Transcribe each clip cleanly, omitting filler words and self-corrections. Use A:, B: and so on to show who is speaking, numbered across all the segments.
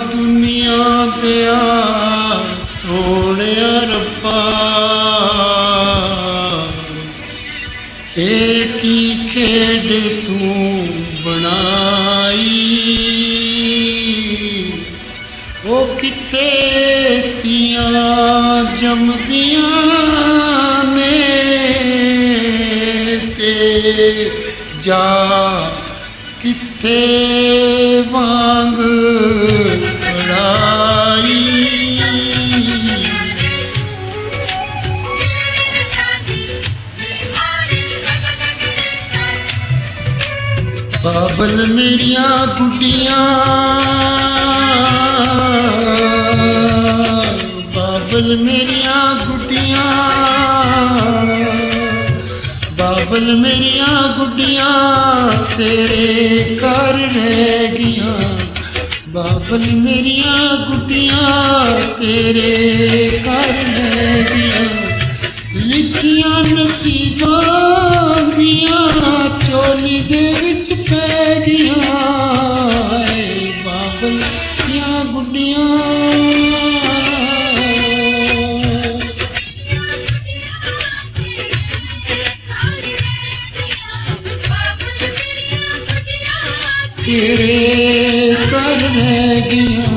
A: दुनिया दया सोने रब्बा एक ही खेड तू बनाई ओ किते तिया जमदियां ने ते जा किथे वांग लड़ाई बाबल मेरिया गुड्डियां बाबल मेरिया गुड्डियां बाबल मेरिया गुड्डियां तेरे घर रह गियां बाबल मेरिया गुड्डियां तेरे घर रह गियां लिखियां नसीबां दियां चोली दे विच पै गियां बाबल दियां गुड्डियां तेरे घर रह गियां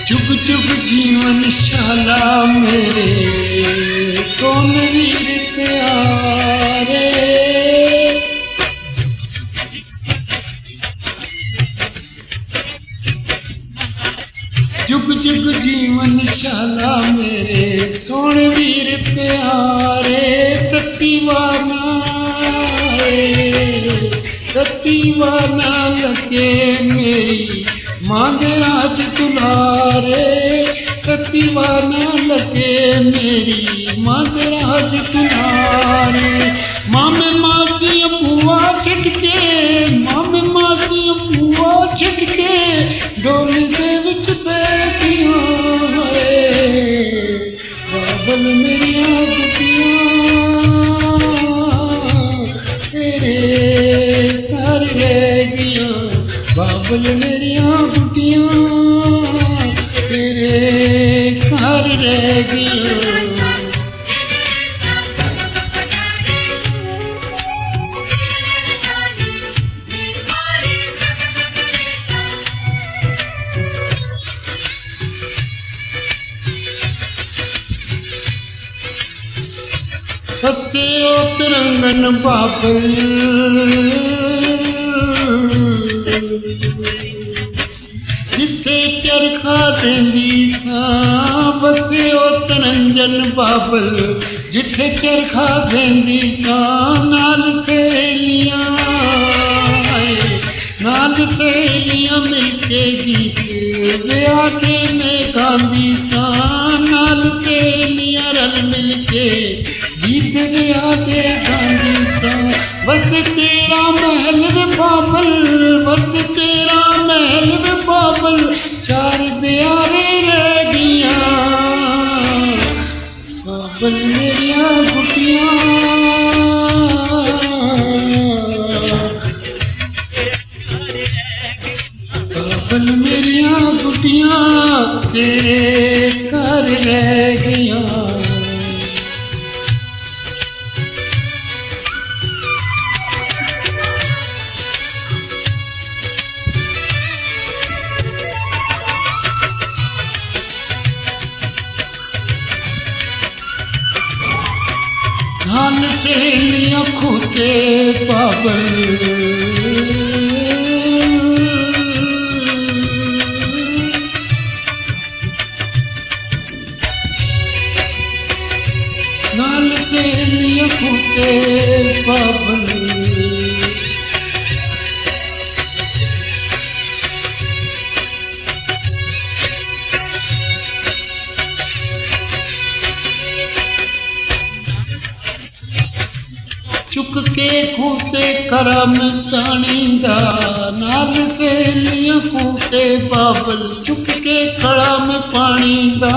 A: जुग जुग जीवन शाला मेरे सोनवीर प्यारे जुग जुग जीवन शाला मेरे सोनवीर प्यारे तत्तीवाना लगे मेरी मां दे राज दुलारे तत्तीवाना लगे मेरी मां दे राज दुलारे मामे मासी बुआ छड़ के मामे मासी बुआ छड़ के डोली दे विच बैठियां बाबल मेरिया गुड्डियां तेरे घर रह गियां बाबल मेरिया गुड्डियां तेरे घर रह गियां ससे ओ तिरंगन बाबल जिथे चरखा देंदी सां बसे ओ तिरंगन बाबल जिथे चरखा देंदी सां नाल सहेलियां मिलके गीत ब्याह के में गांदी सां नाल सहेलियां रल मिलके गीत ब्याह के गांदी सां बस तेरा महल में बाबल बस तेरा महल में बाबल चार दियारे रह गियां बाबल मेरिया गुड्डियां बाबल मेरिया गुड्डियां तेरे घर रह गियां नाल सहेलियां खूते बाबल ਸਹੇਲੀਆਂ ਖੂਤੇ ਬਾਬਲ ਚੁੱਕ ਕੇ ਖੂਤੇ ਕਰਮ ਤਾਣੀ ਦਾ ਨਾਲ ਸਹੇਲੀਆਂ ਖੂਤੇ ਬਾਬਲ ਚੁੱਕ ਕੇ ਕਰਮ ਪਾਣੀ ਦਾ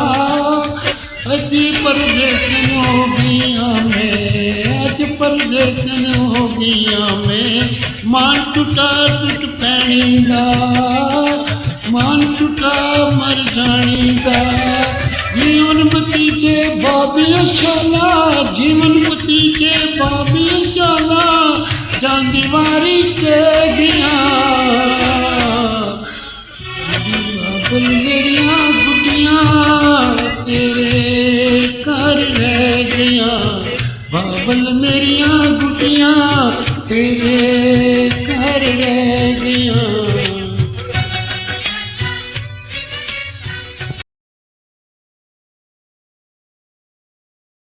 A: ਅਜੀ ਪਰਦੇਸਨ ਹੋ ਗਈਆਂ ਮੈਂ ਅੱਜ ਪਰਦੇਸਨ ਹੋ ਗਈਆਂ ਮੈਂ ਮਨ ਟੁੱਟਾ ਟੁੱਟ ਪੈਣੀ ਦਾ ਮਨ ਟੁੱਟਾ ਮਰ ਜਾਣੀ ਦਾ जीवन भतीजे बाबिया शाला जीवन भतीजे बाबिया शाला चांदी वारी के दिया बाबल मेरिया गुटियां तेरे घर रह गया बाबल मेरिया गुटियां तेरे घर रह गया।